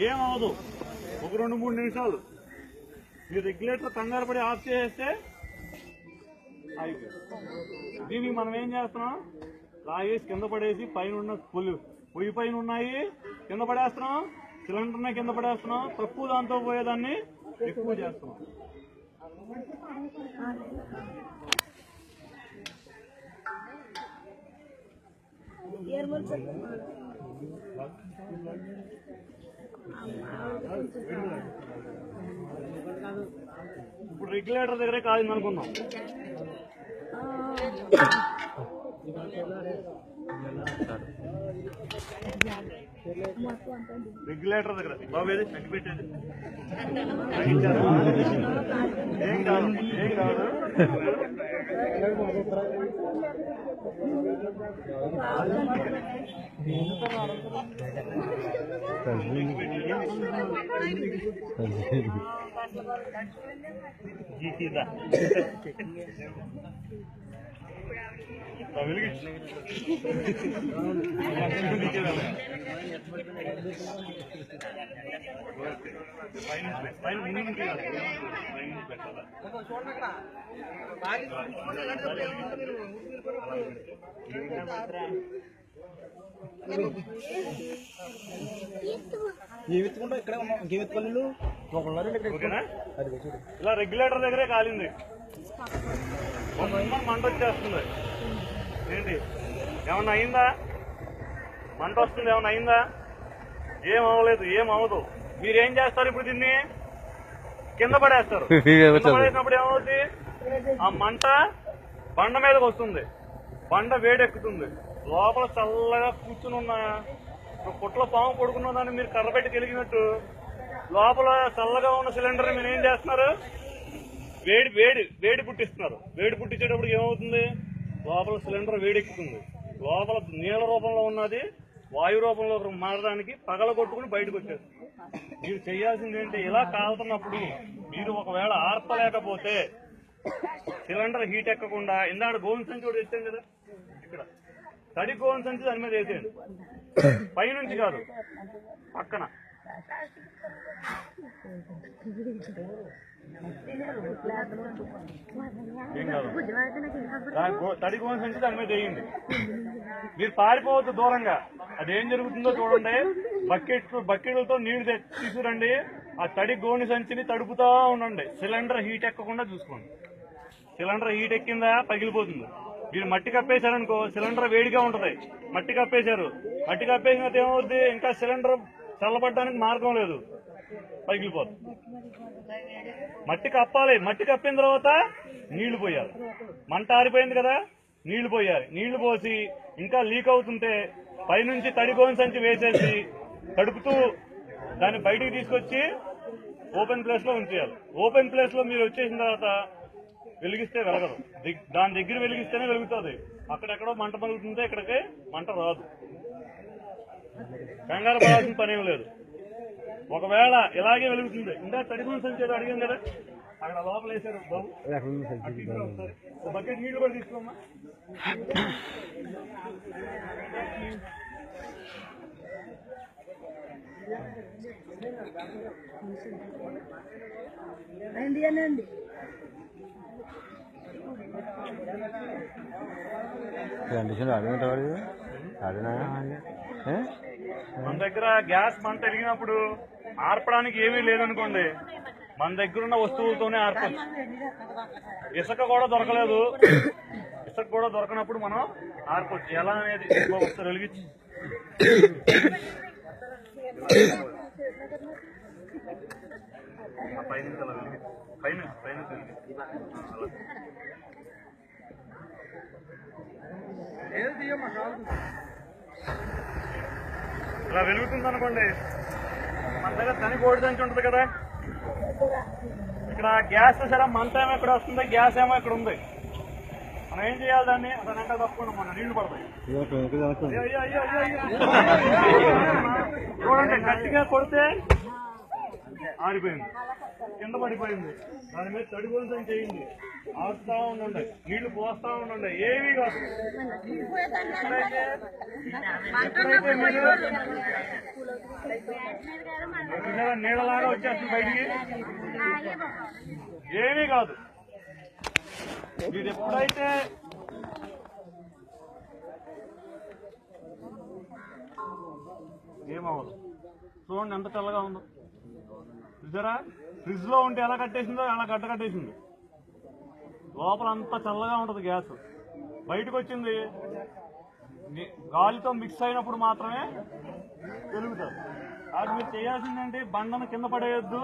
ఏమవదు. ఒక 2-3 నిమిషాలు మీరు రెగ్యులేటర్ కంగారు పడి ఆఫ్ చేసేస్తే అయిపోయింది. దీనికి మనం ఏం చేస్తున్నాం, లాగేసి కింద పడేసి పైన ఉన్న పొయ్యి పైన ఉన్నాయి కింద పడేస్తున్నాం, సిలిండర్నే కింద పడేస్తున్నాం, తక్కువ దాంతో పోయేదాన్ని ఎక్కువ చేస్తున్నాం. ఇప్పుడు రెగ్యులేటర్ దగ్గరే కాలింది అనుకున్నాం, రెగ్యులేటర్ దగ్గర బాబు ఏది చక్కి పెట్టేది ఏం కాదు ఏం కాదు. ఇలా రెగ్యులేటర్ దగ్గరే కాలింది, మంట వచ్చేస్తుంది. ఏంటి ఏమన్నా అయిందా, మంట వస్తుంది, ఏమన్నా అయిందా? ఏం అవ్వలేదు, ఏం అవ్వదు. మీరేం చేస్తారు, ఇప్పుడు దీన్ని కింద పడేస్తారు. పడేసినప్పుడు ఏమవుతుంది, ఆ మంట బండ మీదకి వస్తుంది, బండ వేడెక్కుతుంది. లోపల చల్లగా కూర్చుని ఉన్న పుట్టలో పాము పడుకున్న దాన్ని మీరు కర్ర పెట్టి కలిగినట్టు లోపల చల్లగా ఉన్న సిలిండర్ మీరు ఏం చేస్తున్నారు, వేడి వేడి వేడి పుట్టిస్తున్నారు. వేడి పుట్టించేటప్పుడు ఏమవుతుంది, లోపల సిలిండర్ వేడెక్కుతుంది. లోపల నీళ్ళ రూపంలో ఉన్నది వాయు రూపంలో మారడానికి పగల కొట్టుకుని బయటకు వచ్చేస్తుంది. మీరు చేయాల్సింది ఏంటి, ఇలా కాలుతున్నప్పుడు మీరు ఒకవేళ ఆర్పలేకపోతే సిలిండర్ హీట్ ఎక్కకుండా ఇందాక గోను సంచి కూడా తెచ్చాను కదా, ఇక్కడ తడి గోను సంచి దాని మీద వేసేయండి, పైనుంచి కాదు పక్కన. ఏం కాదు, తడి గోను సంచి దాని మీద వేయండి. మీరు పారిపోవద్దు దూరంగా, అదేం జరుగుతుందో చూడండి. బకెట్లతో నీళ్లు తీసుకురండి, ఆ తడి గోని సంచిని తడుపుతా ఉండండి. సిలిండర్ హీట్ ఎక్కకుండా చూసుకోండి. సిలిండర్ హీట్ ఎక్కిందా పగిలిపోతుంది. మీరు మట్టి కప్పేశారనుకో సిలిండర్ వేడిగా ఉంటది, మట్టి కప్పేశారు, మట్టి కప్పేసినంత ఏమవుద్ది, ఇంకా సిలిండర్ చల్లబడడానికి మార్గం లేదు, పగిలిపోతుంది. మట్టి కప్పాలి, మట్టి కప్పిన తర్వాత నీళ్లు పోయాలి. మంట ఆరిపోయింది కదా, నీళ్లు పోయాలి. నీళ్లు పోసి ఇంకా లీక్ అవుతుంటే పైనుంచి తడి గోని సంచి వేసేసి తడుపుతూ దాన్ని బయటికి తీసుకొచ్చి ఓపెన్ ప్లేస్ లో ఉంచేయాలి. ఓపెన్ ప్లేస్ లో మీరు వచ్చేసిన తర్వాత వెలిగిస్తే వెలగదు, దాని దగ్గర వెలిగిస్తేనే వెలుగుతుంది. అక్కడెక్కడో మంట పగులుతుంటే ఇక్కడికి మంట రాదు. కంగారు పడాల్సిన పనేం లేదు. ఒకవేళ ఇలాగే వెలుగుతుంది, ఇంకా తడిగోని సంచి ఏదో అడిగాం కదా, అక్కడ లోపల వేసారు బాబు, బకెట్ నీళ్లు కూడా తీసుకోమ్మా. మన దగ్గర గ్యాస్ మంట వెలిగినప్పుడు ఆర్పడానికి ఏమీ లేదనుకోండి, మన దగ్గర ఉన్న వస్తువులతోనే ఆర్పాలి. ఇసుక కూడా దొరకలేదు, ఇసుక కూడా దొరకనప్పుడు మనం ఆర్పొచ్చు. ఎలా అనేది ఒకసారి వెలిగించి పైన పైన పైన ఇలా వెలుగుతుంది అనుకోండి. మన దగ్గర తని కోడి సంచి ఉంటుంది కదా, ఇక్కడ గ్యాస్ సరే మంట ఏమో ఇక్కడ వస్తుంది, గ్యాస్ ఏమో ఇక్కడ ఉంది. మనం ఏం చేయాలి, దాన్ని అసలు ఎంట తప్పకుండా మన నీళ్లు పడతాయి. చూడండి, గట్టిగా కొడితే ఆరిపోయింది, కింద పడిపోయింది. దాని మీద తడి కొంచెం చేయండి, ఆడుతూ ఉండండి, నీళ్లు పోస్తా ఉండండి, ఏమీ కాదు. ఎప్పుడైతే మీరు నీళ్ళలాగా వచ్చేస్తుంది బయటికి, ఏమీ కాదు. మీరు ఎప్పుడైతే ఏమవ్వదు. చూడండి ఎంత తెల్లగా ఉందో, చూసారా? ఫ్రిడ్జ్ లో ఉంటే ఎలా కట్టేసిందో అలా కట్టేసింది. లోపల అంతా చల్లగా ఉంటుంది గ్యాస్. బయటకు వచ్చింది గాలితో మిక్స్ అయినప్పుడు మాత్రమే వెలుగుతుంది. అది మీరు చేయాల్సిందంటే బండను కింద పడేయద్దు.